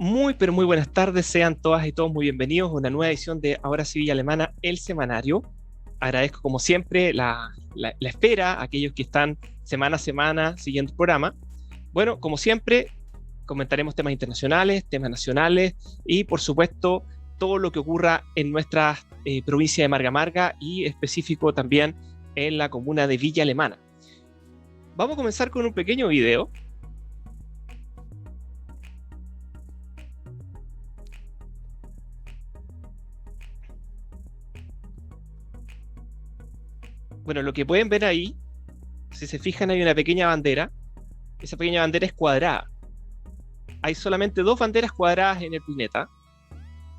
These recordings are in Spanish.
Muy, pero muy buenas tardes, sean todas y todos muy bienvenidos a una nueva edición de Ahora sí Villa Alemana, el semanario. Agradezco como siempre la espera a aquellos que están semana a semana siguiendo el programa. Bueno, como siempre, comentaremos temas internacionales, temas nacionales y por supuesto todo lo que ocurra en nuestra provincia de Marga Marga y específico también en la comuna de Villa Alemana. Vamos a comenzar con un pequeño video. Bueno, lo que pueden ver ahí, si se fijan, hay una pequeña bandera. Esa pequeña bandera es cuadrada. Hay solamente dos banderas cuadradas en el planeta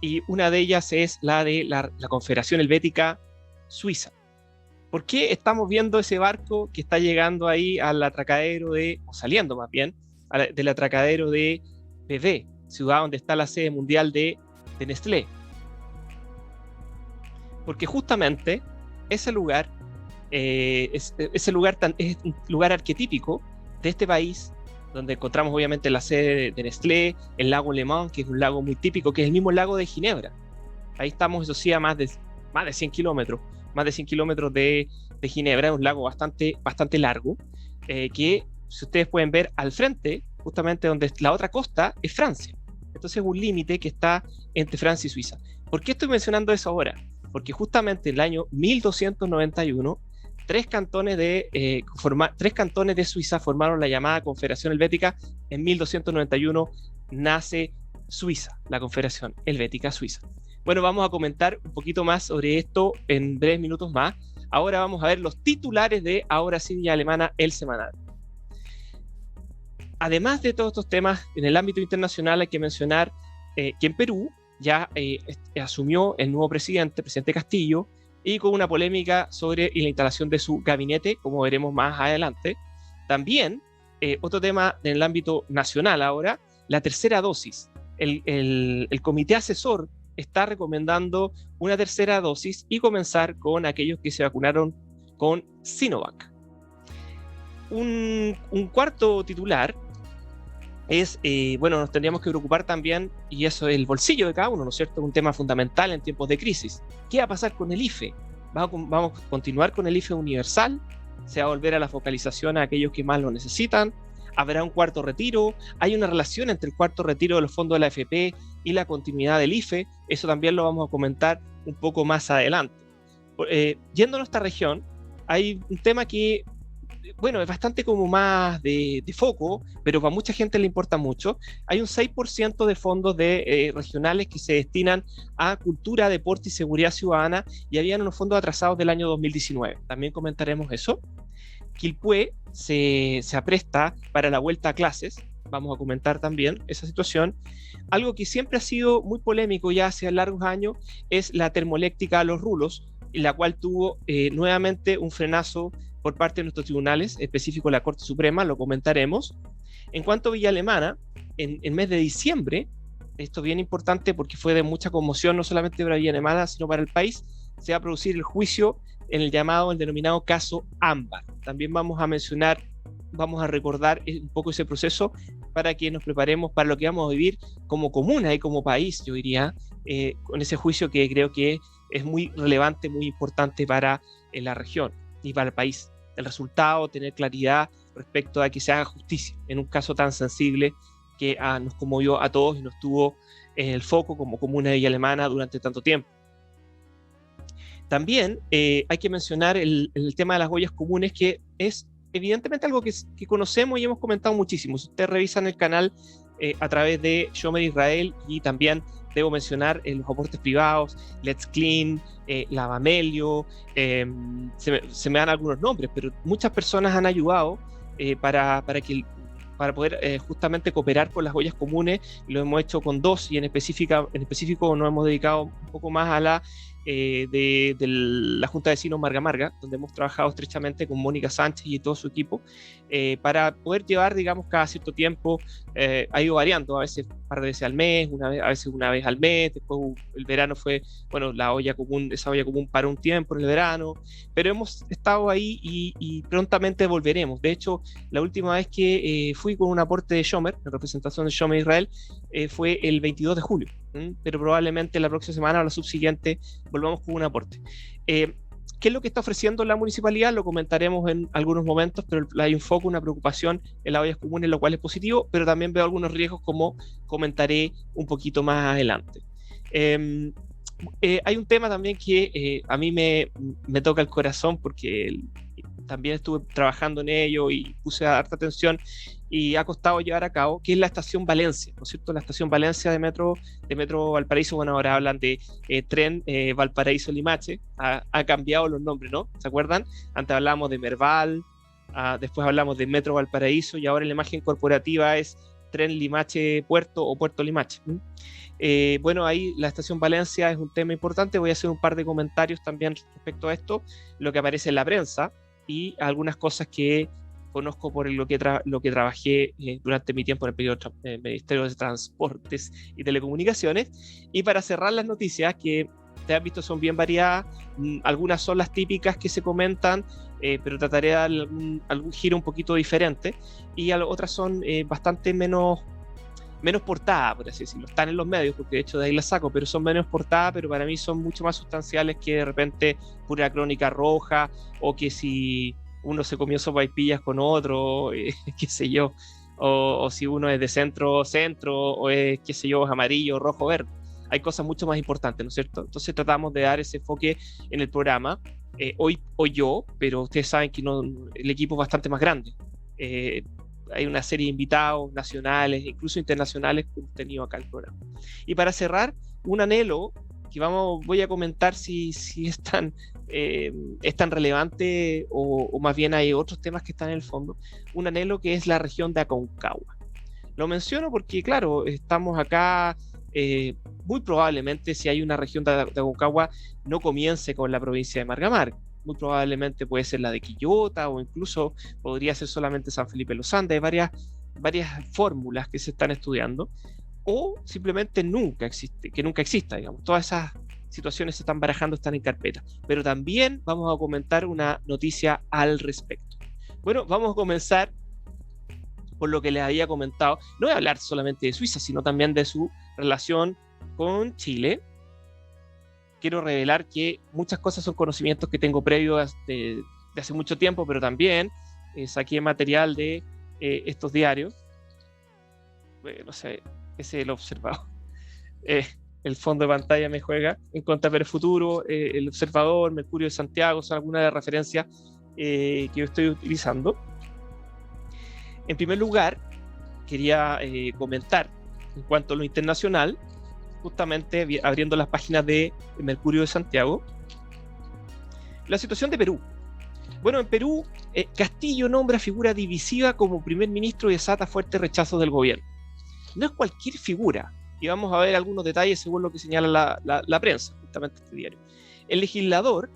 y una de ellas es la de la Confederación Helvética Suiza. ¿Por qué estamos viendo ese barco que está llegando ahí al atracadero o saliendo más bien, del atracadero de BV, ciudad donde está la sede mundial de Nestlé? Porque justamente ese lugar es un lugar arquetípico de este país, donde encontramos obviamente la sede de Nestlé, el lago Le Mans, que es un lago muy típico, que es el mismo lago de Ginebra. Ahí estamos, eso sí, a más de 100 kilómetros, de Ginebra, es un lago bastante largo, que si ustedes pueden ver al frente, justamente donde la otra costa es Francia. Entonces es un límite que está entre Francia y Suiza. ¿Por qué estoy mencionando eso ahora? Porque justamente en el año 1291 tres cantones de Suiza formaron la llamada Confederación Helvética. En 1291 nace Suiza, la Confederación Helvética Suiza. Bueno, vamos a comentar un poquito más sobre esto en breves minutos más. Ahora vamos a ver los titulares de Ahora sí Villa Alemana, el semanal. Además de todos estos temas, en el ámbito internacional hay que mencionar que en Perú ya asumió el nuevo presidente Castillo, y con una polémica sobre la instalación de su gabinete, como veremos más adelante. También, otro tema en el ámbito nacional ahora, la tercera dosis. El comité asesor está recomendando una tercera dosis y comenzar con aquellos que se vacunaron con Sinovac. Un cuarto titular es, bueno, nos tendríamos que preocupar también, y eso es el bolsillo de cada uno, ¿no es cierto? Un tema fundamental en tiempos de crisis. ¿Qué va a pasar con el IFE? ¿Vamos a continuar con el IFE universal? ¿Se va a volver a la focalización a aquellos que más lo necesitan? ¿Habrá un cuarto retiro? ¿Hay una relación entre el cuarto retiro de los fondos de la AFP y la continuidad del IFE? Eso también lo vamos a comentar un poco más adelante. Yendo a nuestra región, hay un tema que, bueno, es bastante como más de foco, pero para mucha gente le importa mucho. Hay un 6% de fondos regionales que se destinan a cultura, deporte y seguridad ciudadana, y habían unos fondos atrasados del año 2019. También comentaremos eso. Quilpué se apresta para la vuelta a clases. Vamos a comentar también esa situación. Algo que siempre ha sido muy polémico ya hace largos años es la termoeléctrica Los Rulos, la cual tuvo nuevamente un frenazo por parte de nuestros tribunales, específico la Corte Suprema, lo comentaremos. En cuanto a Villa Alemana, en el mes de diciembre, esto es bien importante porque fue de mucha conmoción, no solamente para Villa Alemana, sino para el país, se va a producir el juicio en el denominado caso Ámbar. También vamos a recordar un poco ese proceso para que nos preparemos para lo que vamos a vivir como comuna y como país, yo diría, con ese juicio que creo que es muy relevante, muy importante para la región y para el país. El resultado, tener claridad respecto a que se haga justicia en un caso tan sensible que nos conmovió a todos y nos tuvo en el foco como comuna de Villa Alemana durante tanto tiempo. También hay que mencionar el tema de las ollas comunes, que es evidentemente algo que conocemos y hemos comentado muchísimo. Si ustedes revisan el canal a través de Shomer Israel, y también debo mencionar los aportes privados, Let's Clean, Lavamelio, se me dan algunos nombres, pero muchas personas han ayudado para poder justamente cooperar con las ollas comunes. Lo hemos hecho con dos, y en específico nos hemos dedicado un poco más a la de la Junta de Vecinos Marga Marga, donde hemos trabajado estrechamente con Mónica Sánchez y todo su equipo, para poder llevar, digamos, cada cierto tiempo, ha ido variando, a veces un par de veces al mes, a veces una vez al mes, después el verano fue, bueno, esa olla común para un tiempo en el verano, pero hemos estado ahí y prontamente volveremos. De hecho, la última vez que fui con un aporte de Shomer, en representación de Shomer Israel, fue el 22 de julio, pero probablemente la próxima semana o la subsiguiente volvamos con un aporte. ¿Qué es lo que está ofreciendo la municipalidad? Lo comentaremos en algunos momentos, pero hay un foco, una preocupación en las ollas comunes, lo cual es positivo, pero también veo algunos riesgos, como comentaré un poquito más adelante. Hay un tema también que a mí me toca el corazón, porque también estuve trabajando en ello y puse harta atención y ha costado llevar a cabo, que es la estación Valencia, ¿no es cierto? La estación Valencia de Metro Valparaíso. Bueno, ahora hablan de tren Valparaíso-Limache, ha cambiado los nombres, ¿no? ¿Se acuerdan? Antes hablábamos de Merval, después hablamos de Metro Valparaíso, y ahora la imagen corporativa es tren Limache-Puerto o Puerto-Limache. Bueno, ahí la estación Valencia es un tema importante. Voy a hacer un par de comentarios también respecto a esto, lo que aparece en la prensa y algunas cosas que conozco por lo que trabajé durante mi tiempo en el Ministerio de Transportes y Telecomunicaciones. Y para cerrar las noticias, que te has visto son bien variadas, algunas son las típicas que se comentan, pero trataré de dar algún giro un poquito diferente, y otras son bastante menos portada, por así decirlo. Están en los medios, porque de hecho de ahí las saco, pero son menos portada, pero para mí son mucho más sustanciales que de repente pura crónica roja, o que si uno se comió sopaipillas con otro, qué sé yo, o si uno es de centro, o es, qué sé yo, amarillo, rojo, verde. Hay cosas mucho más importantes, ¿no es cierto? Entonces tratamos de dar ese enfoque en el programa, hoy yo, pero ustedes saben que el equipo es bastante más grande. Hay una serie de invitados nacionales, incluso internacionales, que hemos tenido acá en el programa. Y para cerrar, un anhelo que voy a comentar si es tan relevante, o más bien hay otros temas que están en el fondo. Un anhelo que es la región de Aconcagua. Lo menciono porque, claro, estamos acá, muy probablemente, si hay una región de Aconcagua, no comience con la provincia de Marga Marga. Muy probablemente puede ser la de Quillota, o incluso podría ser solamente San Felipe Los Andes. Hay varias fórmulas que se están estudiando, o simplemente nunca exista, digamos. Todas esas situaciones se están barajando, están en carpeta. Pero también vamos a comentar una noticia al respecto. Bueno, vamos a comenzar por lo que les había comentado. No voy a hablar solamente de Suiza, sino también de su relación con Chile. Quiero revelar que muchas cosas son conocimientos que tengo previos de hace mucho tiempo, pero también saqué material de estos diarios. No sé, ese es el Observador. El fondo de pantalla me juega en contra, pero futuro, el Observador, Mercurio de Santiago, son algunas de las referencias que yo estoy utilizando. En primer lugar, quería comentar en cuanto a lo internacional, justamente abriendo las páginas de Mercurio de Santiago, la situación de Perú. Bueno, en Perú, Castillo nombra figura divisiva como primer ministro y desata fuerte rechazo del gobierno. No es cualquier figura, y vamos a ver algunos detalles según lo que señala la prensa, justamente este diario. El legislador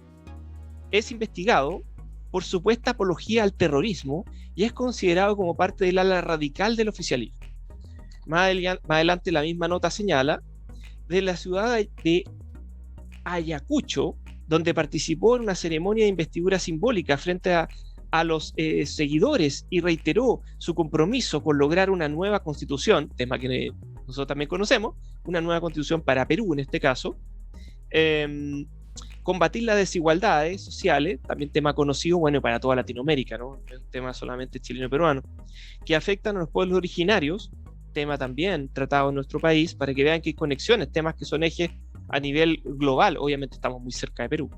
es investigado por supuesta apología al terrorismo y es considerado como parte del ala radical del oficialismo. Más adelante la misma nota señala de la ciudad de Ayacucho, donde participó en una ceremonia de investidura simbólica frente a los seguidores, y reiteró su compromiso con lograr una nueva constitución, tema que nosotros también conocemos, una nueva constitución para Perú en este caso, combatir las desigualdades sociales, también tema conocido, bueno, para toda Latinoamérica, ¿no? Es un tema solamente chileno-peruano, que afectan a los pueblos originarios, tema también tratado en nuestro país, para que vean que hay conexiones, temas que son ejes a nivel global. Obviamente estamos muy cerca de Perú,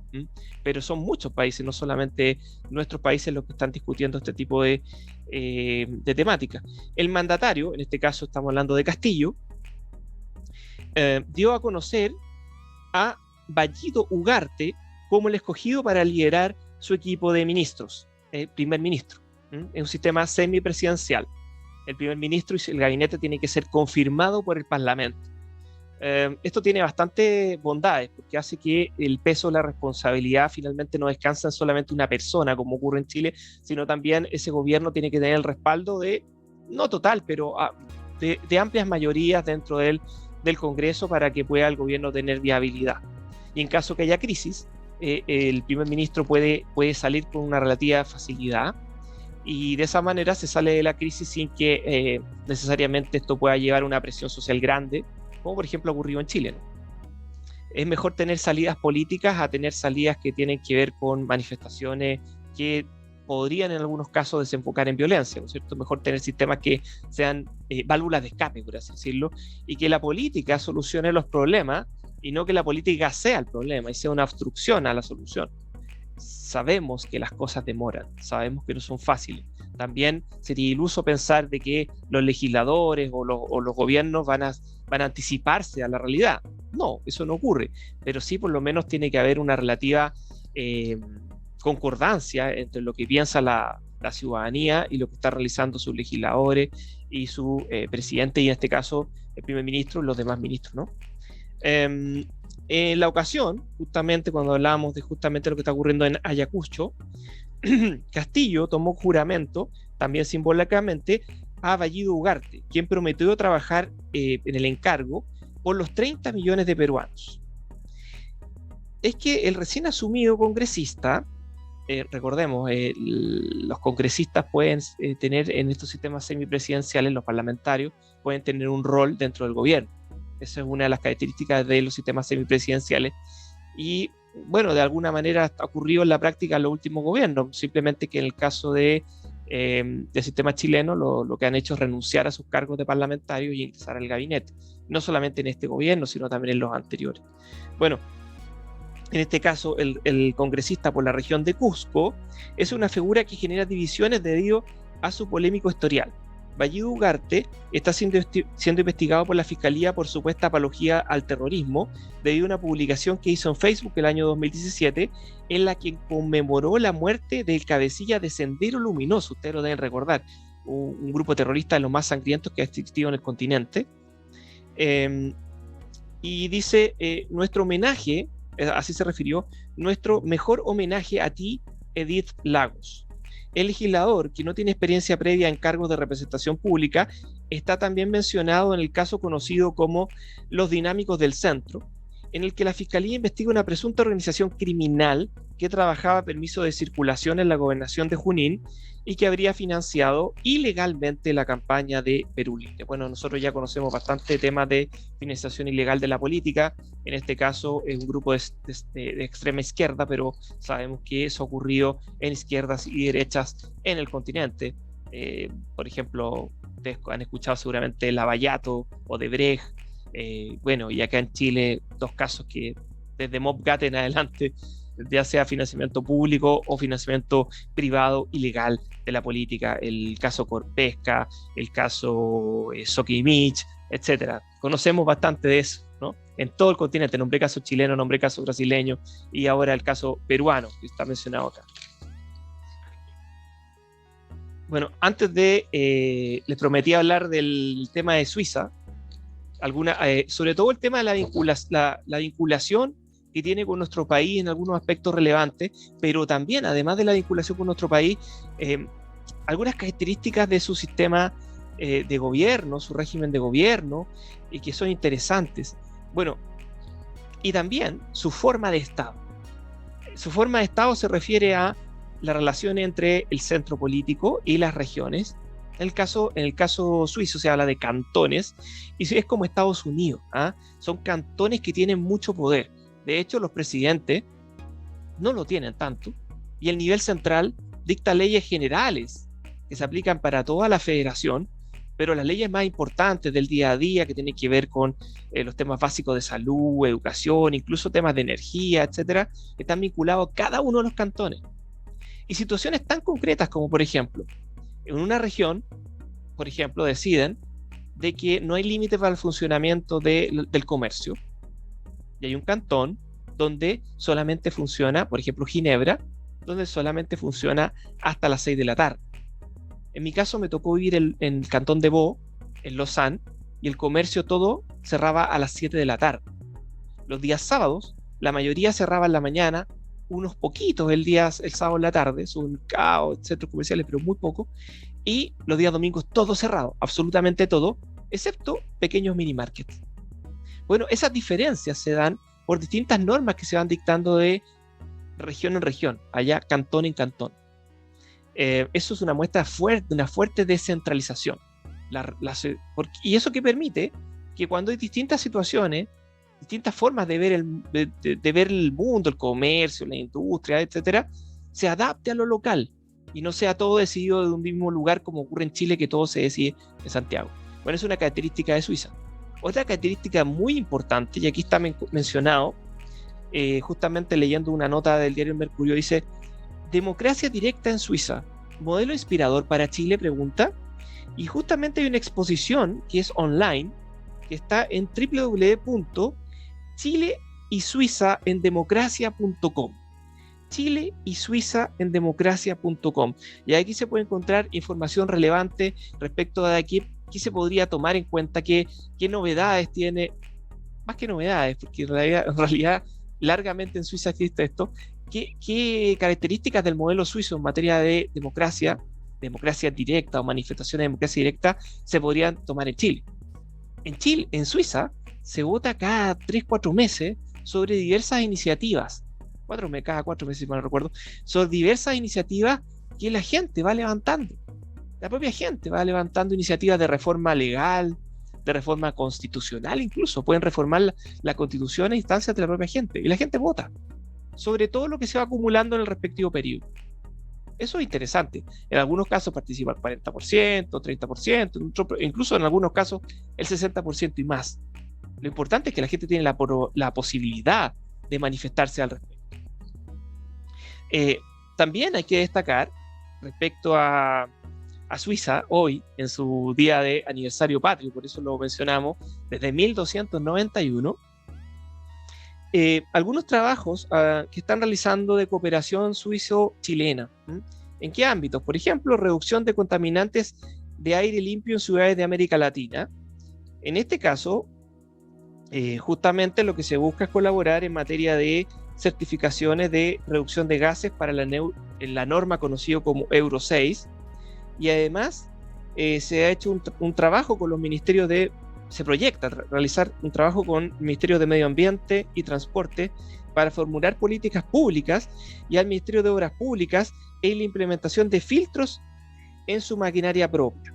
pero son muchos países, no solamente nuestros países, los que están discutiendo este tipo de temática. El mandatario, en este caso estamos hablando de Castillo, dio a conocer a Ballido Ugarte como el escogido para liderar su equipo de ministros, primer ministro, en un sistema semipresidencial. El primer ministro y el gabinete tiene que ser confirmado por el Parlamento. Esto tiene bastante bondades, porque hace que el peso de la responsabilidad finalmente no descansa en solamente una persona, como ocurre en Chile, sino también ese gobierno tiene que tener el respaldo de, no total, pero de amplias mayorías dentro del Congreso para que pueda el gobierno tener viabilidad. Y en caso que haya crisis, el primer ministro puede salir con una relativa facilidad, y de esa manera se sale de la crisis sin que necesariamente esto pueda llevar a una presión social grande, como por ejemplo ocurrió en Chile, ¿no? Es mejor tener salidas políticas a tener salidas que tienen que ver con manifestaciones que podrían en algunos casos desembocar en violencia, ¿no es cierto? Mejor tener sistemas que sean válvulas de escape, por así decirlo, y que la política solucione los problemas y no que la política sea el problema y sea una obstrucción a la solución. Sabemos que las cosas demoran, sabemos que no son fáciles. También sería iluso pensar de que los legisladores o los gobiernos van a anticiparse a la realidad. No, eso no ocurre, pero sí por lo menos tiene que haber una relativa concordancia entre lo que piensa la ciudadanía y lo que están realizando sus legisladores y su presidente, y en este caso el primer ministro y los demás ministros, ¿no? En la ocasión, justamente cuando hablábamos de justamente lo que está ocurriendo en Ayacucho, Castillo tomó juramento, también simbólicamente, a Ballido Ugarte, quien prometió trabajar en el encargo por los 30 millones de peruanos. Es que el recién asumido congresista, recordemos, los congresistas pueden tener en estos sistemas semipresidenciales, los parlamentarios pueden tener un rol dentro del gobierno. Esa es una de las características de los sistemas semipresidenciales. Y bueno, de alguna manera ha ocurrido en la práctica en los últimos gobiernos, simplemente que en el caso del sistema chileno lo que han hecho es renunciar a sus cargos de parlamentarios y ingresar al gabinete, no solamente en este gobierno, sino también en los anteriores. Bueno, en este caso el congresista por la región de Cusco es una figura que genera divisiones debido a su polémico historial. Ballido Ugarte está siendo investigado por la Fiscalía por supuesta apología al terrorismo debido a una publicación que hizo en Facebook el año 2017 en la que conmemoró la muerte del cabecilla de Sendero Luminoso. Ustedes lo deben recordar, un grupo terrorista de los más sangrientos que ha existido en el continente. Y dice, nuestro homenaje, así se refirió, nuestro mejor homenaje a ti, Edith Lagos. El legislador, que no tiene experiencia previa en cargos de representación pública, está también mencionado en el caso conocido como Los Dinámicos del Centro, en el que la Fiscalía investiga una presunta organización criminal que trabajaba a permiso de circulación en la gobernación de Junín y que habría financiado ilegalmente la campaña de Perú Libre. Bueno, nosotros ya conocemos bastante temas de financiación ilegal de la política, en este caso es un grupo de extrema izquierda, pero sabemos que eso ha ocurrido en izquierdas y derechas en el continente. Por ejemplo, ustedes han escuchado seguramente Lavallato o Odebrecht. Bueno, y acá en Chile, dos casos que desde Mobgat en adelante, ya sea financiamiento público o financiamiento privado ilegal de la política, el caso Corpesca, el caso Soquimich, etcétera. Conocemos bastante de eso, ¿no? En todo el continente, nombré caso chileno, nombré caso brasileño y ahora el caso peruano, que está mencionado acá. Bueno, antes de, les prometí hablar del tema de Suiza, sobre todo el tema de la vinculación que tiene con nuestro país en algunos aspectos relevantes, pero también, además de la vinculación con nuestro país, algunas características de su sistema de gobierno, su régimen de gobierno, y que son interesantes. Bueno, y también su forma de Estado. Su forma de Estado se refiere a la relación entre el centro político y las regiones. En el caso suizo se habla de cantones, y es como Estados Unidos, ¿ah? Son cantones que tienen mucho poder. De hecho, los presidentes no lo tienen tanto, y el nivel central dicta leyes generales que se aplican para toda la federación, pero las leyes más importantes del día a día, que tienen que ver con los temas básicos de salud, educación, incluso temas de energía, etcétera, están vinculados a cada uno de los cantones. Y situaciones tan concretas como, por ejemplo, en una región, por ejemplo, deciden de que no hay límite para el funcionamiento del comercio, y hay un cantón donde solamente funciona, por ejemplo, Ginebra, donde solamente funciona hasta las 6 de la tarde. En mi caso me tocó vivir en el cantón de Vaud, en Lausanne, y en Lausanne, por ejemplo, solamente funciona hasta las 6 de la tarde. En mi caso me tocó vivir en el cantón de Vaud, en Lausanne, donde solamente funciona hasta las 6 de la tarde. En mi caso me tocó vivir en el cantón de Vaud, en Lausanne, y el comercio todo cerraba a las 7 de la tarde. Los días sábados, la mayoría cerraba en la mañana, unos poquitos el sábado en la tarde, supermercados, centros comerciales, pero muy poco, y los días domingos todo cerrado, absolutamente todo, excepto pequeños mini markets. Bueno, esas diferencias se dan por distintas normas que se van dictando de región en región, allá cantón en cantón. Eso es una muestra de una fuerte descentralización. ¿Y eso que permite? Que cuando hay distintas situaciones, distintas formas de ver el mundo, el comercio, la industria, etcétera, se adapte a lo local y no sea todo decidido de un mismo lugar como ocurre en Chile, que todo se decide en Santiago. Bueno, es una característica de Suiza. Otra característica muy importante, y aquí está mencionado, justamente leyendo una nota del diario Mercurio, dice: democracia directa en Suiza, modelo inspirador para Chile, pregunta. Y justamente hay una exposición que es online, que está en www.chileisuizaendemocracia.com. Chile y Suiza en democracia.com. Y aquí se puede encontrar información relevante respecto de aquí se podría tomar en cuenta, qué novedades tiene, más que novedades, porque en realidad largamente en Suiza existe esto, qué características del modelo suizo en materia de democracia directa o manifestaciones de democracia directa se podrían tomar en Chile. En Suiza, se vota cada 3-4 meses sobre diversas iniciativas, cada 4 meses, si mal no recuerdo, sobre diversas iniciativas que la gente va levantando. La propia gente va levantando iniciativas de reforma legal, de reforma constitucional, incluso pueden reformar la constitución a instancias de la propia gente, y la gente vota sobre todo lo que se va acumulando en el respectivo periodo. Eso es interesante. En algunos casos participa el 40%, 30%, incluso en algunos casos el 60% y más. Lo importante es que la gente tiene la posibilidad de manifestarse al respecto. También hay que destacar respecto a Suiza, hoy, en su día de aniversario patrio, por eso lo mencionamos, desde 1291, algunos trabajos que están realizando de cooperación suizo-chilena. ¿En qué ámbitos? Por ejemplo, reducción de contaminantes de aire limpio en ciudades de América Latina. En este caso, justamente lo que se busca es colaborar en materia de certificaciones de reducción de gases para la norma conocida como Euro 6, y además se ha hecho un trabajo con los ministerios se proyecta realizar un trabajo con el Ministerio de Medio Ambiente y Transporte para formular políticas públicas, y al Ministerio de Obras Públicas en la implementación de filtros en su maquinaria propia.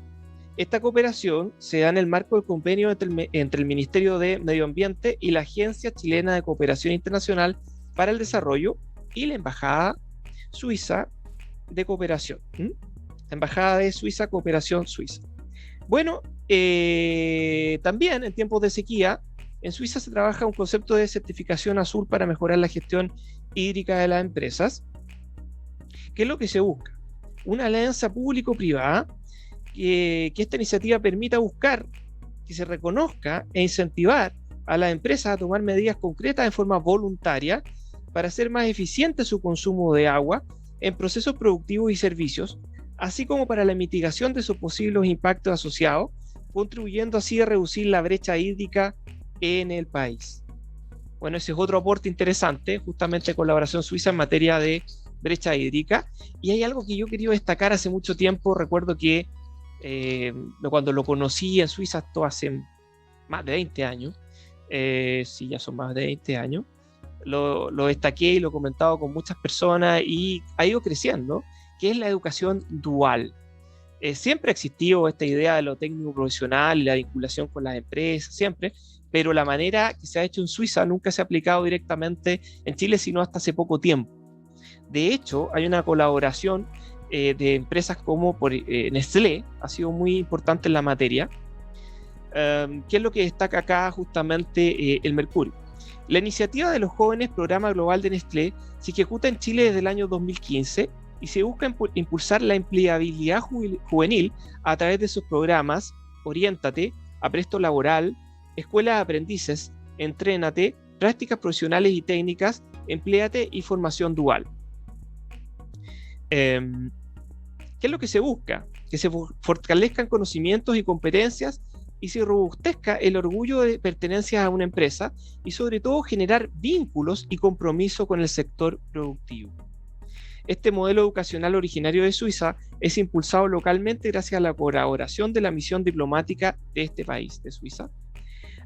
Esta cooperación se da en el marco del convenio entre el Ministerio de Medio Ambiente y la Agencia Chilena de Cooperación Internacional para el Desarrollo y la Embajada Suiza de Cooperación. Embajada de Suiza, Cooperación Suiza. Bueno, también en tiempos de sequía, en Suiza se trabaja un concepto de certificación azul para mejorar la gestión hídrica de las empresas. ¿Qué es lo que se busca? Una alianza público-privada, que esta iniciativa permita buscar que se reconozca e incentivar a las empresas a tomar medidas concretas de forma voluntaria para hacer más eficiente su consumo de agua en procesos productivos y servicios, así como para la mitigación de sus posibles impactos asociados, contribuyendo así a reducir la brecha hídrica en el país. Bueno, ese es otro aporte interesante, justamente colaboración suiza en materia de brecha hídrica. Y hay algo que yo quería destacar hace mucho tiempo. Recuerdo que cuando lo conocí en Suiza, esto hace más de 20 años, sí, ya son más de 20 años, lo destaqué y lo he comentado con muchas personas, y ha ido creciendo, que es la educación dual. Siempre ha existido esta idea de lo técnico profesional y la vinculación con las empresas, siempre, pero la manera que se ha hecho en Suiza nunca se ha aplicado directamente en Chile, sino hasta hace poco tiempo. De hecho, hay una colaboración de empresas como Nestlé, ha sido muy importante en la materia. ¿Qué es lo que destaca acá justamente el Mercurio? La iniciativa de los jóvenes Programa Global de Nestlé se ejecuta en Chile desde el año 2015 y se busca impulsar la empleabilidad juvenil a través de sus programas Oriéntate, Apresto Laboral, Escuela de Aprendices, Entrénate, Prácticas Profesionales y Técnicas, Empléate y Formación Dual. ¿Qué es lo que se busca? Que se fortalezcan conocimientos y competencias y se robustezca el orgullo de pertenencia a una empresa y sobre todo generar vínculos y compromiso con el sector productivo. Este modelo educacional originario de Suiza es impulsado localmente gracias a la colaboración de la misión diplomática de este país, de Suiza.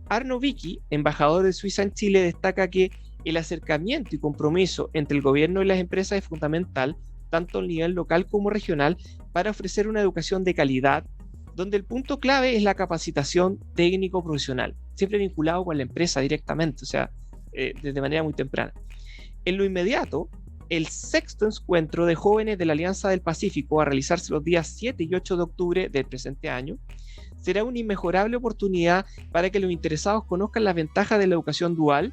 Arno Vicky, embajador de Suiza en Chile, destaca que el acercamiento y compromiso entre el gobierno y las empresas es fundamental, tanto a nivel local como regional, para ofrecer una educación de calidad, donde el punto clave es la capacitación técnico-profesional, siempre vinculado con la empresa directamente, o sea, de manera muy temprana. En lo inmediato, el sexto encuentro de jóvenes de la Alianza del Pacífico, a realizarse los días 7 y 8 de octubre del presente año, será una inmejorable oportunidad para que los interesados conozcan las ventajas de la educación dual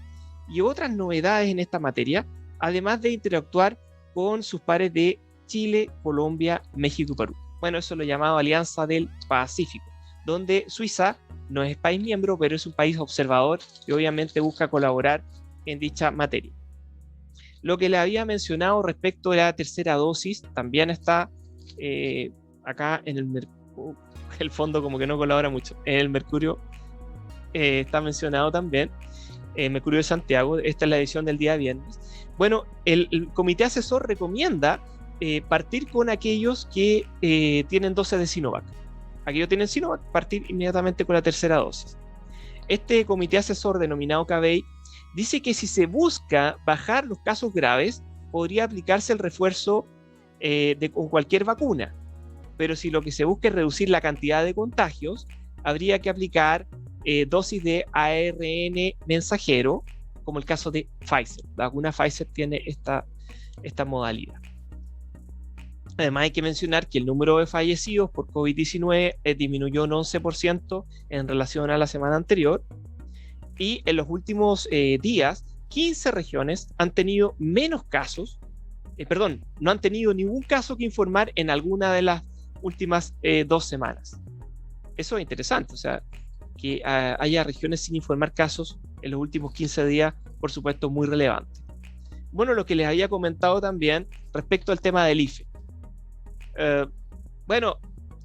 y otras novedades en esta materia, además de interactuar con sus pares de Chile, Colombia, México y Perú. Bueno, eso es lo llamado Alianza del Pacífico, donde Suiza no es país miembro, pero es un país observador y obviamente busca colaborar en dicha materia. Lo que le había mencionado respecto de la tercera dosis también está acá en el fondo como que no colabora mucho. En el Mercurio está mencionado también, Mercurio de Santiago. Esta es la edición del día viernes. Bueno, el comité asesor recomienda partir con aquellos que tienen dosis de Sinovac. Aquellos que tienen Sinovac, partir inmediatamente con la tercera dosis. Este comité asesor denominado CABEI dice que si se busca bajar los casos graves, podría aplicarse el refuerzo con cualquier vacuna. Pero si lo que se busca es reducir la cantidad de contagios, habría que aplicar dosis de ARN mensajero, como el caso de Pfizer. La vacuna Pfizer tiene esta modalidad. Además, hay que mencionar que el número de fallecidos por COVID-19 disminuyó un 11% en relación a la semana anterior. Y en los últimos días, 15 regiones han tenido menos casos, no han tenido ningún caso que informar en alguna de las últimas 2 semanas. Eso es interesante, o sea, que haya regiones sin informar casos en los últimos 15 días, por supuesto, muy relevante. Bueno, lo que les había comentado también respecto al tema del IFE. Bueno,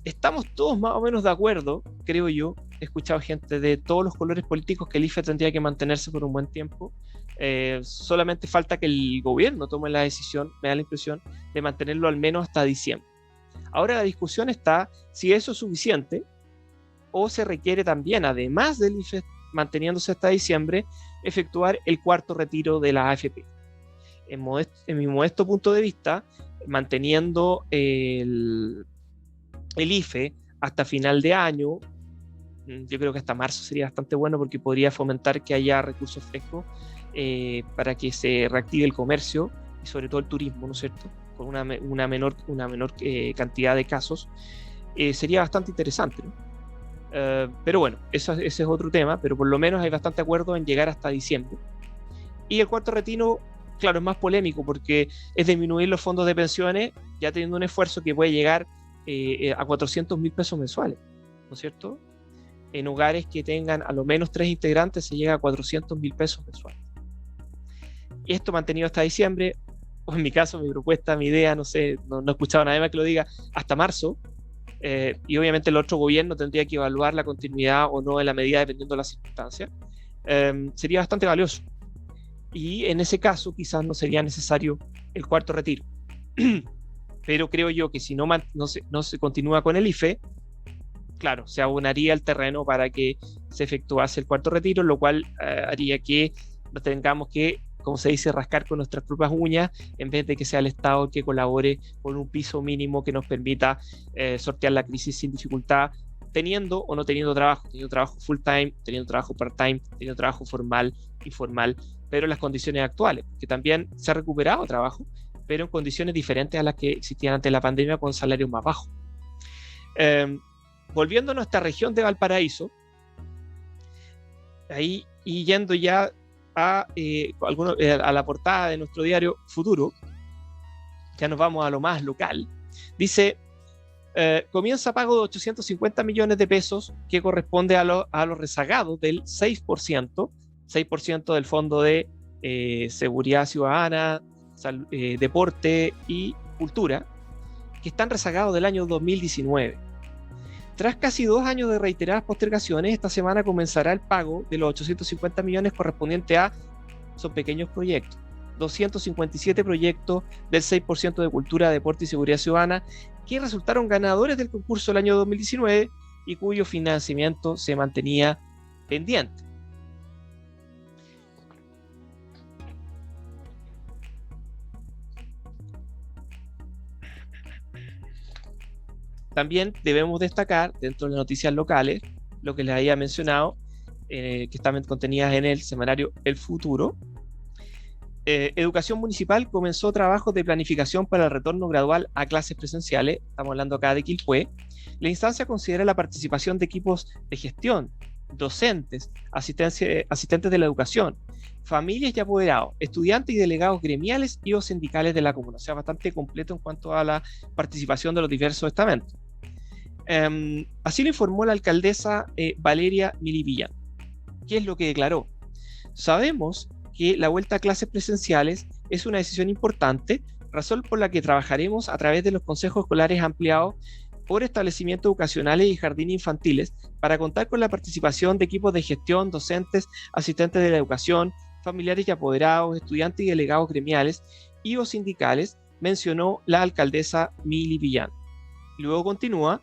estamos todos más o menos de acuerdo, creo yo. He escuchado gente de todos los colores políticos que el IFE tendría que mantenerse por un buen tiempo. Solamente falta que el gobierno tome la decisión, me da la impresión, de mantenerlo al menos hasta diciembre. Ahora la discusión está si eso es suficiente o se requiere también, además del IFE manteniéndose hasta diciembre, efectuar el cuarto retiro de la AFP. En mi modesto punto de vista, manteniendo el IFE hasta final de año, yo creo que hasta marzo sería bastante bueno porque podría fomentar que haya recursos frescos para que se reactive el comercio y sobre todo el turismo, ¿no es cierto? Con una menor cantidad de casos, sería bastante interesante, ¿no? Pero bueno, ese es otro tema, pero por lo menos hay bastante acuerdo en llegar hasta diciembre. Y el cuarto retiro, claro, es más polémico porque es disminuir los fondos de pensiones, ya teniendo un esfuerzo que puede llegar a 400.000 pesos mensuales, ¿no es cierto? En hogares que tengan a lo menos 3 integrantes se llega a 400.000 pesos mensuales. Y esto mantenido hasta diciembre, o en mi caso, mi propuesta, mi idea, no sé, no he escuchado a nadie más que lo diga, hasta marzo. Y obviamente el otro gobierno tendría que evaluar la continuidad o no de la medida dependiendo de las circunstancias. Sería bastante valioso. Y en ese caso quizás no sería necesario el cuarto retiro. Pero creo yo que si no se continúa con el IFE, claro, se abonaría el terreno para que se efectuase el cuarto retiro, lo cual haría que no tengamos que, como se dice, rascar con nuestras propias uñas, en vez de que sea el Estado el que colabore con un piso mínimo que nos permita sortear la crisis sin dificultad, teniendo o no teniendo trabajo full time, teniendo trabajo part time, teniendo trabajo formal, informal, pero en las condiciones actuales, que también se ha recuperado trabajo, pero en condiciones diferentes a las que existían antes de la pandemia, con salarios más bajos. Volviendo a nuestra región de Valparaíso, ahí y yendo ya a la portada de nuestro diario Futuro, ya nos vamos a lo más local, dice, comienza pago de 850 millones de pesos que corresponde a los rezagados del 6% del Fondo de Seguridad Ciudadana, Deporte y Cultura, que están rezagados del año 2019. Tras casi 2 años de reiteradas postergaciones, esta semana comenzará el pago de los 850 millones correspondiente a, son pequeños proyectos, 257 proyectos del 6% de Cultura, Deporte y Seguridad Ciudadana que resultaron ganadores del concurso del año 2019 y cuyo financiamiento se mantenía pendiente. También debemos destacar, dentro de las noticias locales, lo que les había mencionado, que están contenidas en el semanario El Futuro. Educación Municipal comenzó trabajos de planificación para el retorno gradual a clases presenciales. Estamos hablando acá de Quilpué. La instancia considera la participación de equipos de gestión, docentes, asistentes de la educación, familias y apoderados, estudiantes y delegados gremiales y o sindicales de la comuna. O sea, bastante completo en cuanto a la participación de los diversos estamentos. Así lo informó la alcaldesa Valeria Milivillán. ¿Qué es lo que declaró? Sabemos que la vuelta a clases presenciales es una decisión importante, razón por la que trabajaremos a través de los consejos escolares ampliados por establecimientos educacionales y jardines infantiles para contar con la participación de equipos de gestión, docentes, asistentes de la educación, familiares y apoderados, estudiantes y delegados gremiales y o sindicales, mencionó la alcaldesa Mili Villán. Luego continúa: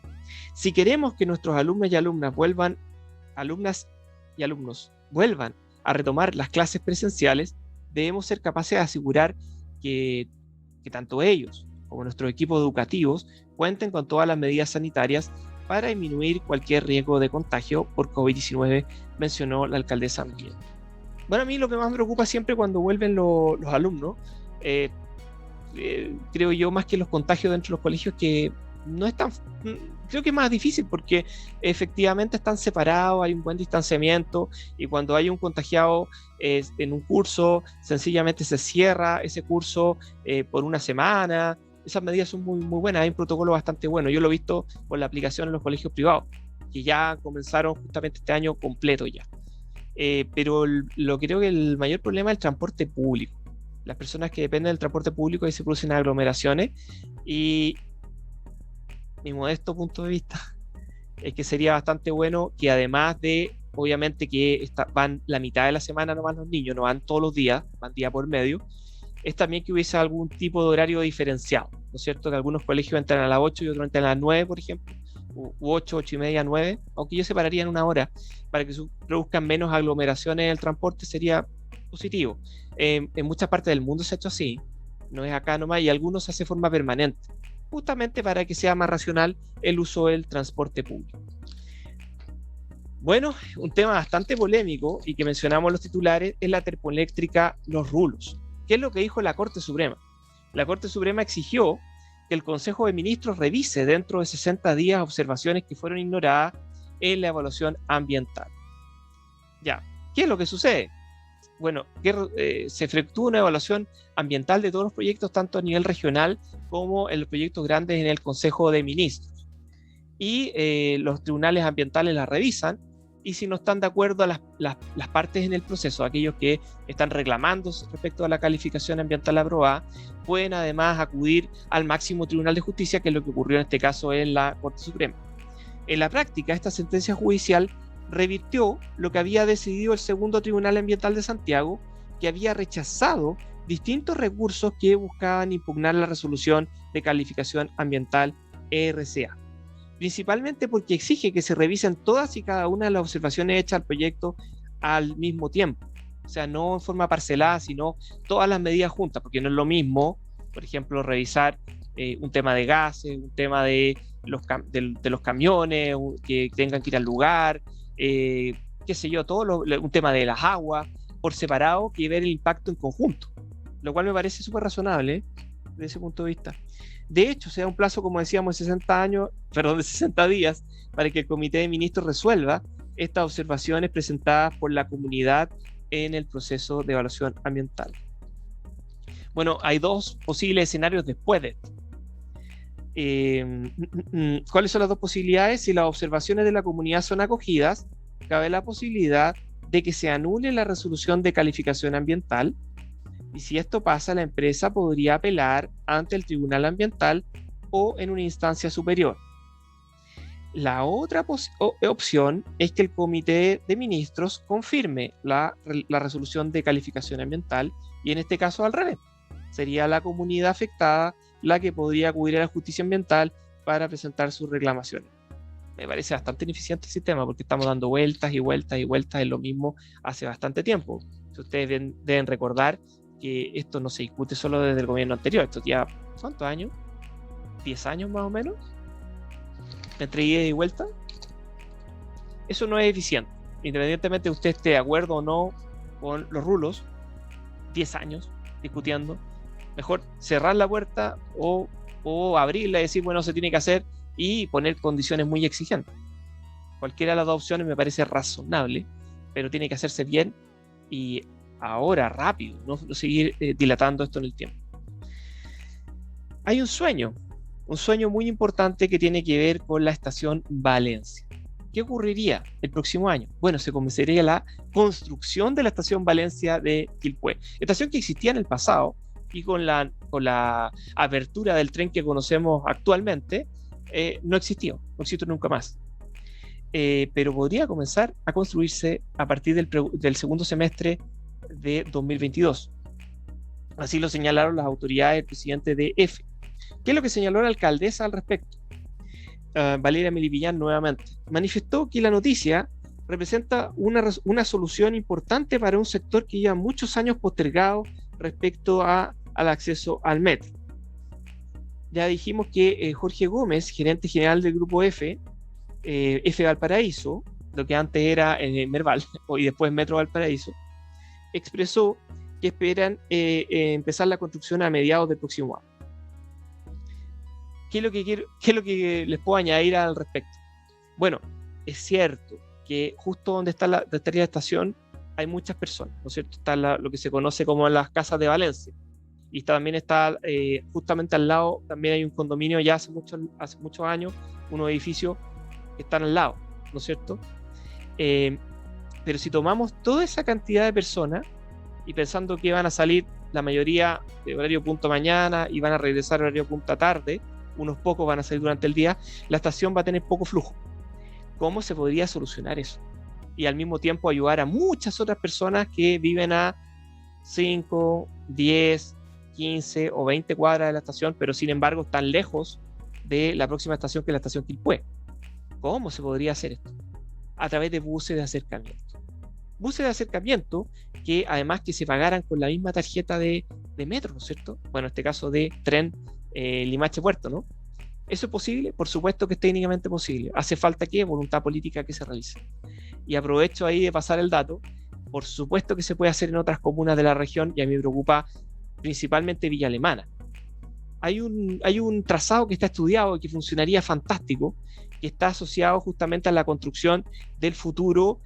si queremos que nuestros alumnos y alumnas vuelvan a retomar las clases presenciales, debemos ser capaces de asegurar que tanto ellos como nuestros equipos educativos cuenten con todas las medidas sanitarias para disminuir cualquier riesgo de contagio por COVID-19, mencionó la alcaldesa Miguel. Bueno, a mí lo que más me preocupa siempre cuando vuelven los alumnos, creo yo, más que los contagios dentro de los colegios, que no es tan, creo que es más difícil porque efectivamente están separados, hay un buen distanciamiento y cuando hay un contagiado en un curso, sencillamente se cierra ese curso por una semana. Esas medidas son muy, muy buenas, hay un protocolo bastante bueno. Yo lo he visto por la aplicación en los colegios privados, que ya comenzaron justamente este año completo ya. Pero creo que el mayor problema es el transporte público. Las personas que dependen del transporte público, ahí se producen aglomeraciones, y mi modesto punto de vista es que sería bastante bueno que, además de, obviamente que van la mitad de la semana, no van los niños, no van todos los días, van día por medio, es también que hubiese algún tipo de horario diferenciado, ¿no es cierto? Que algunos colegios entran a las 8 y otros entran a las 9, por ejemplo, u 8, 8 y media, 9, aunque yo separaría en una hora para que produzcan menos aglomeraciones en el transporte, sería positivo. En muchas partes del mundo se ha hecho así, no es acá nomás, y algunos se hace de forma permanente, justamente para que sea más racional el uso del transporte público. Bueno, un tema bastante polémico y que mencionamos los titulares es la termoeléctrica Los Rulos. ¿Qué es lo que dijo la Corte Suprema? La Corte Suprema exigió que el Consejo de Ministros revise dentro de 60 días observaciones que fueron ignoradas en la evaluación ambiental. Ya, ¿qué es lo que sucede? Bueno, se efectúa una evaluación ambiental de todos los proyectos, tanto a nivel regional como en los proyectos grandes en el Consejo de Ministros. Y los tribunales ambientales las revisan, y si no están de acuerdo a las partes en el proceso, aquellos que están reclamando respecto a la calificación ambiental aprobada, pueden además acudir al máximo Tribunal de Justicia, que es lo que ocurrió en este caso en la Corte Suprema. En la práctica, esta sentencia judicial revirtió lo que había decidido el Segundo Tribunal Ambiental de Santiago, que había rechazado distintos recursos que buscaban impugnar la resolución de calificación ambiental ERCA, principalmente porque exige que se revisen todas y cada una de las observaciones hechas al proyecto al mismo tiempo. O sea, no en forma parcelada, sino todas las medidas juntas, porque no es lo mismo, por ejemplo, revisar un tema de gases, un tema de los camiones que tengan que ir al lugar, qué sé yo, un tema de las aguas por separado, que ver el impacto en conjunto, lo cual me parece súper razonable desde ese punto de vista. De hecho, se da un plazo, como decíamos, de 60 días para que el Comité de Ministros resuelva estas observaciones presentadas por la comunidad en el proceso de evaluación ambiental. Bueno, hay dos posibles escenarios después de esto. ¿Cuáles son las dos posibilidades? Si las observaciones de la comunidad son acogidas, cabe la posibilidad de que se anule la resolución de calificación ambiental, y si esto pasa, la empresa podría apelar ante el Tribunal Ambiental o en una instancia superior. La otra opción es que el Comité de Ministros confirme la resolución de calificación ambiental, y en este caso al revés. Sería la comunidad afectada la que podría acudir a la justicia ambiental para presentar sus reclamaciones. Me parece bastante ineficiente el sistema, porque estamos dando vueltas y vueltas y vueltas en lo mismo hace bastante tiempo. Si ustedes deben recordar que esto no se discute solo desde el gobierno anterior. Esto ya, ¿cuántos años? ¿10 años más o menos? Entre ida y vuelta. Eso no es eficiente. Independientemente de usted esté de acuerdo o no con los rulos, 10 años discutiendo. Mejor cerrar la puerta o abrirla y decir, bueno, se tiene que hacer, y poner condiciones muy exigentes. Cualquiera de las dos opciones me parece razonable, pero tiene que hacerse bien y ahora, rápido, no seguir dilatando esto en el tiempo. Hay un sueño muy importante que tiene que ver con la estación Valencia. ¿Qué ocurriría el próximo año? Bueno, se comenzaría la construcción de la estación Valencia de Quilpué, estación que existía en el pasado, y con la apertura del tren que conocemos actualmente, no existe nunca más. Pero podría comenzar a construirse a partir del segundo semestre de 2022. Así lo señalaron las autoridades del presidente de EFE. ¿Qué es lo que señaló la alcaldesa al respecto? Valeria Melipillán nuevamente manifestó que la noticia representa una solución importante para un sector que lleva muchos años postergado respecto al acceso al metro. Ya dijimos que Jorge Gómez, gerente general del grupo F Valparaíso, lo que antes era Merval y después Metro Valparaíso, expresó que esperan empezar la construcción a mediados del próximo año. ¿Qué es lo que les puedo añadir al respecto? Bueno, es cierto que justo donde estaría la estación hay muchas personas, ¿no es cierto? Está lo que se conoce como las casas de Valencia, y también está justamente al lado, también hay un condominio ya hace muchos años, unos edificios que están al lado, ¿no es cierto? Pero si tomamos toda esa cantidad de personas y pensando que van a salir la mayoría de horario punta mañana y van a regresar horario punta tarde, unos pocos van a salir durante el día, la estación va a tener poco flujo. ¿Cómo se podría solucionar eso? Y al mismo tiempo ayudar a muchas otras personas que viven a 5, 10, 15 o 20 cuadras de la estación, pero sin embargo están lejos de la próxima estación, que es la estación Quilpué. ¿Cómo se podría hacer esto? A través de buses de acercamiento. Buses de acercamiento que además que se pagaran con la misma tarjeta de metro, ¿no es cierto? Bueno, en este caso de tren Limache-Puerto, ¿no? ¿Eso es posible? Por supuesto que es técnicamente posible. Hace falta que voluntad política que se realice. Y aprovecho ahí de pasar el dato. Por supuesto que se puede hacer en otras comunas de la región, y a mí me preocupa principalmente Villa Alemana. Hay un trazado que está estudiado y que funcionaría fantástico, que está asociado justamente a la construcción del futuro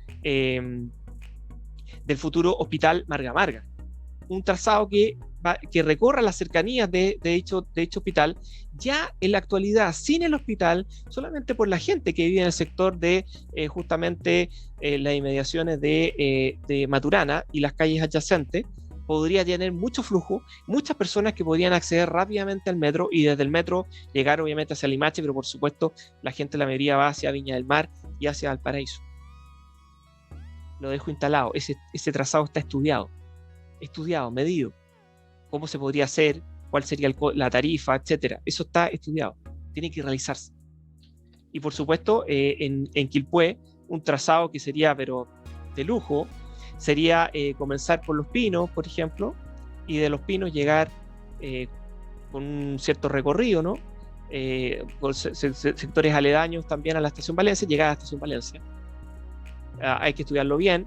hospital Marga Marga. Un trazado que recorra las cercanías de dicho hospital, ya en la actualidad sin el hospital, solamente por la gente que vive en el sector de justamente las inmediaciones de Maturana y las calles adyacentes, podría tener mucho flujo, muchas personas que podrían acceder rápidamente al metro, y desde el metro llegar obviamente hacia Limache, pero por supuesto la gente, la mayoría, va hacia Viña del Mar y hacia Valparaíso. Lo dejo instalado, ese trazado está estudiado, medido, cómo se podría hacer, cuál sería la tarifa, etcétera. Eso está estudiado, tiene que realizarse. Y por supuesto en Quilpué, un trazado que sería pero de lujo, sería comenzar por Los Pinos, por ejemplo, y de Los Pinos llegar con un cierto recorrido, ¿no? Por sectores aledaños también a la estación Valencia, llegar a la estación Valencia. Hay que estudiarlo bien,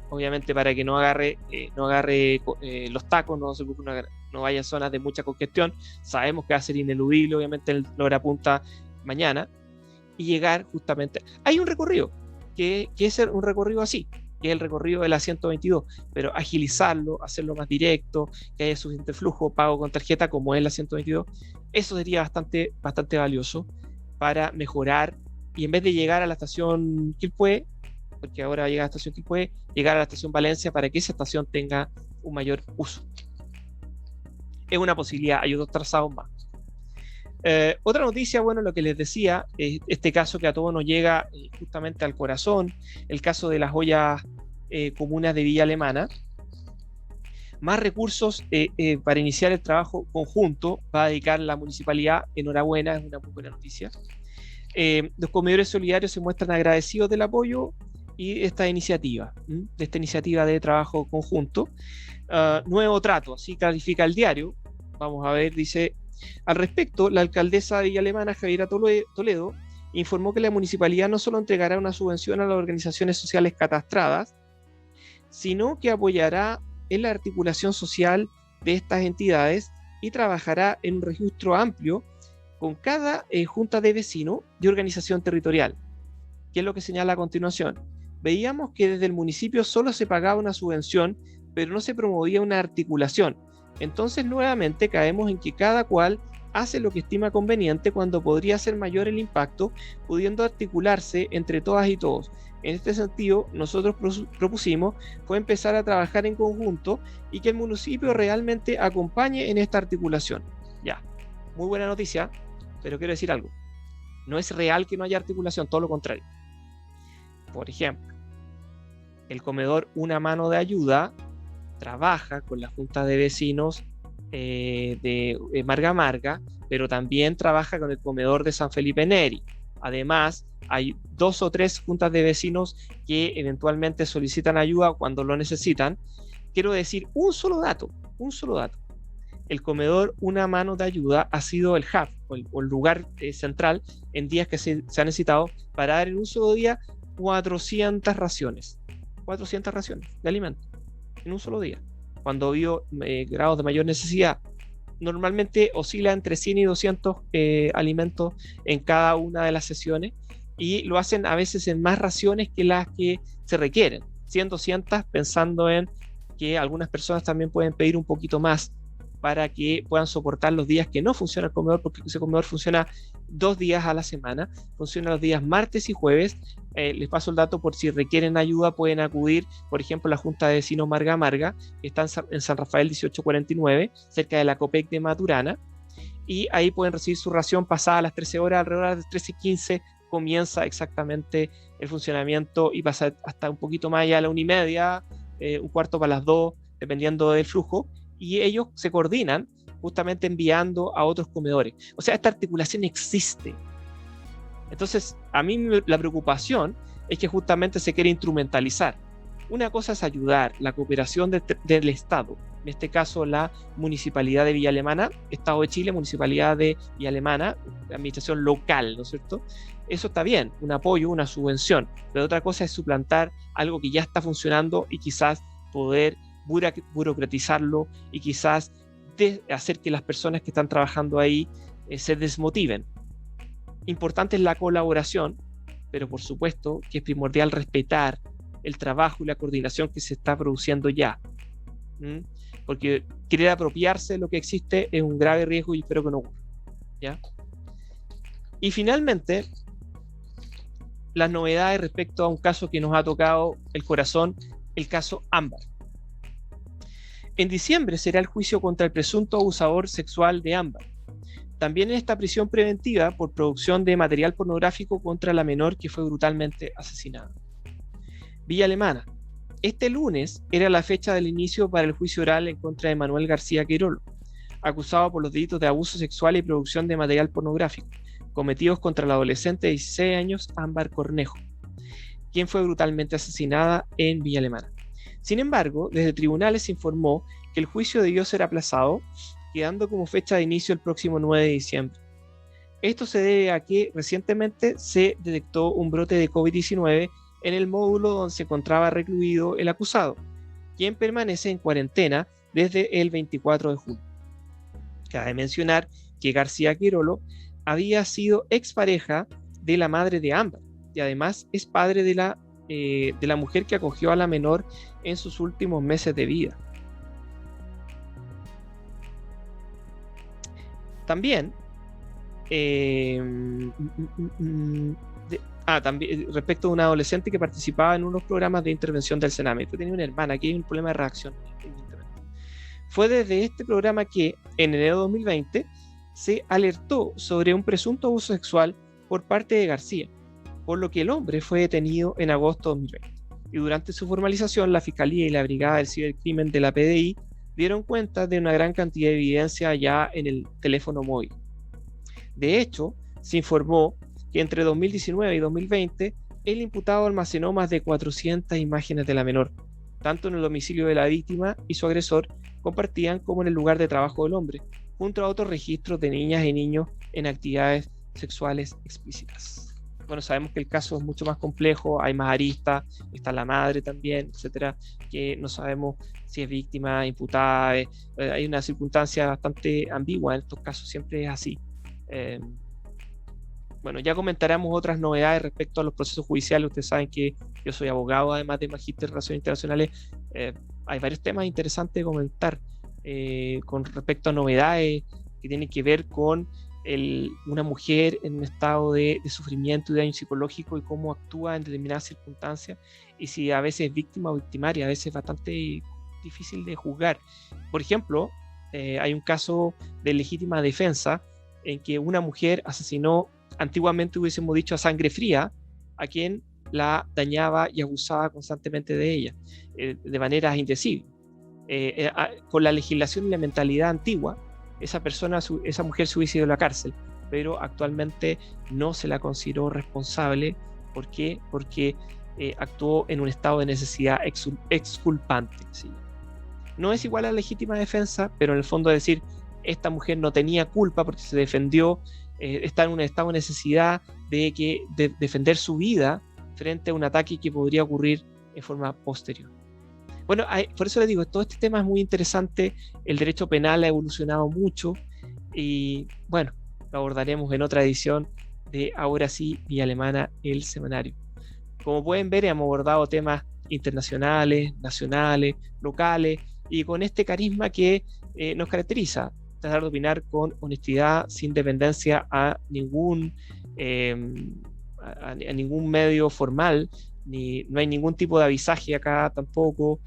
obviamente, para que no agarre los tacos, no vaya a zonas de mucha congestión. Sabemos que va a ser ineludible, obviamente, el hora punta mañana, y llegar justamente. Hay un recorrido, que es un recorrido así, que es el recorrido de la 122, pero agilizarlo, hacerlo más directo, que haya suficiente flujo, pago con tarjeta, como es la 122, eso sería bastante valioso para mejorar, y en vez de llegar a la estación Quilpué, porque ahora llega a la estación Quilpué, llegar a la estación Valencia para que esa estación tenga un mayor uso. Es una posibilidad, hay otros trazados más. Otra noticia, bueno, lo que les decía, este caso que a todos nos llega justamente al corazón, el caso de las ollas comunas de Villa Alemana. Más recursos para iniciar el trabajo conjunto va a dedicar la municipalidad. Enhorabuena, es una muy buena noticia. Los comedores solidarios se muestran agradecidos del apoyo y de esta iniciativa de trabajo conjunto. Nuevo trato, así califica el diario. Vamos a ver, dice: al respecto, la alcaldesa de Villa Alemana, Javiera Toledo, informó que la municipalidad no solo entregará una subvención a las organizaciones sociales catastradas, sino que apoyará en la articulación social de estas entidades y trabajará en un registro amplio con cada junta de vecinos de organización territorial. ¿Qué es lo que señala a continuación? Veíamos que desde el municipio solo se pagaba una subvención, pero no se promovía una articulación. Entonces, nuevamente caemos en que cada cual hace lo que estima conveniente cuando podría ser mayor el impacto, pudiendo articularse entre todas y todos. En este sentido, nosotros propusimos fue empezar a trabajar en conjunto y que el municipio realmente acompañe en esta articulación. Ya, muy buena noticia, pero quiero decir algo. No es real que no haya articulación, todo lo contrario. Por ejemplo, el comedor Una Mano de Ayuda trabaja con la Junta de Vecinos de Marga Marga, pero también trabaja con el comedor de San Felipe Neri. Además, hay 2 o 3 juntas de vecinos que eventualmente solicitan ayuda cuando lo necesitan. Quiero decir un solo dato. El comedor Una Mano de Ayuda ha sido el hub o el lugar central en días que se han necesitado para dar en un solo día 400 raciones. 400 raciones de alimentos en un solo día. Cuando vio grados de mayor necesidad, normalmente oscila entre 100 y 200 alimentos en cada una de las sesiones, y lo hacen a veces en más raciones que las que se requieren, 100, 200, pensando en que algunas personas también pueden pedir un poquito más para que puedan soportar los días que no funciona el comedor, porque ese comedor funciona 2 días a la semana, funciona los días martes y jueves. Les paso el dato por si requieren ayuda, pueden acudir, por ejemplo, a la Junta de Vecinos Marga Marga, que está en San Rafael 1849, cerca de la Copec de Maturana, y ahí pueden recibir su ración pasada a las 13 horas, alrededor de las 13:15 comienza exactamente el funcionamiento y pasa hasta un poquito más allá a la 1:30, un cuarto para las 2, dependiendo del flujo, y ellos se coordinan justamente enviando a otros comedores. O sea, esta articulación existe. Entonces, a mí la preocupación es que justamente se quiere instrumentalizar. Una cosa es ayudar, la cooperación del Estado, en este caso la Municipalidad de Villa Alemana, Estado de Chile, Municipalidad de Villa Alemana, administración local, ¿no es cierto? Eso está bien, un apoyo, una subvención, pero otra cosa es suplantar algo que ya está funcionando y quizás poder burocratizarlo y quizás hacer que las personas que están trabajando ahí se desmotiven. Importante es la colaboración, pero por supuesto que es primordial respetar el trabajo y la coordinación que se está produciendo ya. Porque querer apropiarse de lo que existe es un grave riesgo y espero que no ocurra. ¿Ya? Y finalmente, las novedades respecto a un caso que nos ha tocado el corazón, el caso Ámbar. En diciembre será el juicio contra el presunto abusador sexual de Ámbar. También en esta prisión preventiva por producción de material pornográfico contra la menor que fue brutalmente asesinada. Villa Alemana. Este lunes era la fecha del inicio para el juicio oral en contra de Manuel García Queirolo, acusado por los delitos de abuso sexual y producción de material pornográfico, cometidos contra la adolescente de 16 años Ámbar Cornejo, quien fue brutalmente asesinada en Villa Alemana. Sin embargo, desde tribunales se informó que el juicio debió ser aplazado, quedando como fecha de inicio el próximo 9 de diciembre. Esto se debe a que recientemente se detectó un brote de COVID-19 en el módulo donde se encontraba recluido el acusado, quien permanece en cuarentena desde el 24 de julio. Cabe mencionar que García Queirolo había sido expareja de la madre de Ámbar y además es padre de la mujer que acogió a la menor en sus últimos meses de vida. También, también respecto a una adolescente que participaba en unos programas de intervención del Sename, que tenía una hermana, aquí hay un problema de reacción. Fue desde este programa que, en enero de 2020, se alertó sobre un presunto abuso sexual por parte de García, por lo que el hombre fue detenido en agosto de 2020. Y durante su formalización, la Fiscalía y la Brigada del Cibercrimen de la PDI dieron cuenta de una gran cantidad de evidencia ya en el teléfono móvil. De hecho, se informó que entre 2019 y 2020, el imputado almacenó más de 400 imágenes de la menor, tanto en el domicilio de la víctima y su agresor compartían como en el lugar de trabajo del hombre, junto a otros registros de niñas y niños en actividades sexuales explícitas. Bueno, sabemos que el caso es mucho más complejo, hay más aristas, está la madre también, etcétera, que no sabemos si es víctima, imputada, hay una circunstancia bastante ambigua, en estos casos siempre es así. Bueno, ya comentaremos otras novedades respecto a los procesos judiciales. Ustedes saben que yo soy abogado, además de magíster en Relaciones Internacionales. Hay varios temas interesantes de comentar con respecto a novedades que tienen que ver con una mujer en un estado de sufrimiento y daño psicológico y cómo actúa en determinadas circunstancias, y si a veces es víctima o victimaria. A veces es bastante difícil de juzgar. Por ejemplo, hay un caso de legítima defensa en que una mujer asesinó, antiguamente hubiésemos dicho a sangre fría, a quien la dañaba y abusaba constantemente de ella, de maneras indecibles. Con la legislación y la mentalidad antigua, esa mujer se hubiese ido a la cárcel, pero actualmente no se la consideró responsable. ¿Por qué? Porque actuó en un estado de necesidad exculpante. ¿Sí? No es igual a la legítima defensa, pero en el fondo es decir, esta mujer no tenía culpa porque se defendió, está en un estado de necesidad de defender su vida frente a un ataque que podría ocurrir en forma posterior. Bueno, por eso les digo, todo este tema es muy interesante. El derecho penal ha evolucionado mucho y bueno, lo abordaremos en otra edición de Ahora sí, Villa Alemana, el semanario. Como pueden ver, hemos abordado temas internacionales, nacionales, locales, y con este carisma que nos caracteriza, tratar de opinar con honestidad, sin dependencia a ningún medio formal, no hay ningún tipo de avisaje acá tampoco.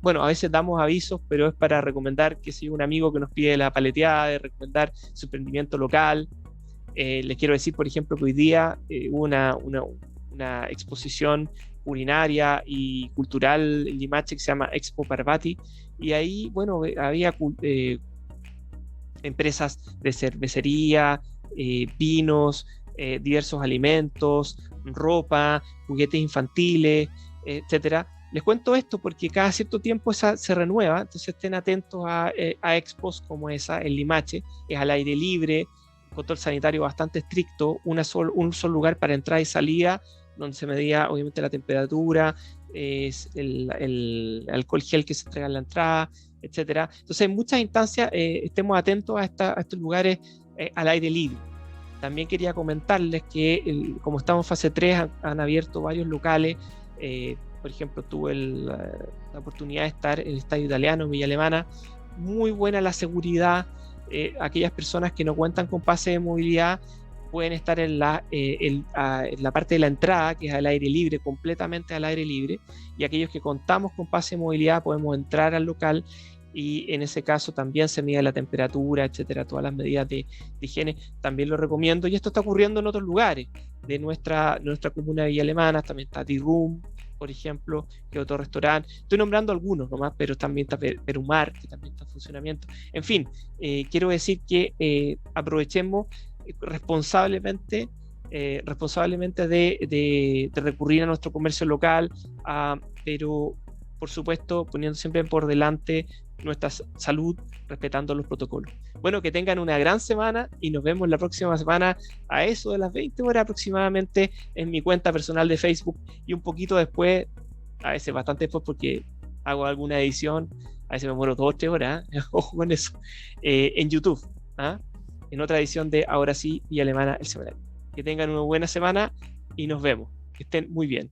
Bueno, a veces damos avisos, pero es para recomendar que si un amigo que nos pide la paleteada, de recomendar su emprendimiento local. Les quiero decir, por ejemplo, que hoy día hubo una exposición culinaria y cultural en Limache que se llama Expo Parvati, y ahí, bueno, había empresas de cervecería, vinos, diversos alimentos, ropa, juguetes infantiles, etcétera. Les cuento esto porque cada cierto tiempo esa se renueva, entonces estén atentos a expos como esa en Limache. Es al aire libre, control sanitario bastante estricto, un solo lugar para entrada y salida, donde se medía obviamente la temperatura, el alcohol gel que se entrega en la entrada, etcétera. Entonces en muchas instancias estemos atentos a estos lugares al aire libre. También quería comentarles que como estamos en fase 3 han abierto varios locales. Por ejemplo, tuve la oportunidad de estar en el Estadio Italiano en Villa Alemana. Muy buena la seguridad. Aquellas personas que no cuentan con pase de movilidad pueden estar en la parte de la entrada, que es al aire libre, completamente al aire libre, y aquellos que contamos con pase de movilidad podemos entrar al local, y en ese caso también se mide la temperatura, etcétera, todas las medidas de higiene. También lo recomiendo, y esto está ocurriendo en otros lugares de nuestra comuna de Villa Alemana. También está D-Room, por ejemplo, que es otro restaurante. Estoy nombrando algunos nomás, pero también está Perumar, que también está en funcionamiento. En fin, quiero decir que aprovechemos responsablemente de recurrir a nuestro comercio local, pero por supuesto poniendo siempre por delante nuestra salud, respetando los protocolos. Bueno, que tengan una gran semana y nos vemos la próxima semana a eso de las 20 horas aproximadamente en mi cuenta personal de Facebook, y un poquito después, a veces bastante después porque hago alguna edición, a veces me muero 2 o 3 horas, ojo con eso, en YouTube, en otra edición de Ahora sí, Villa Alemana, el semanario. Que tengan una buena semana y nos vemos. Que estén muy bien.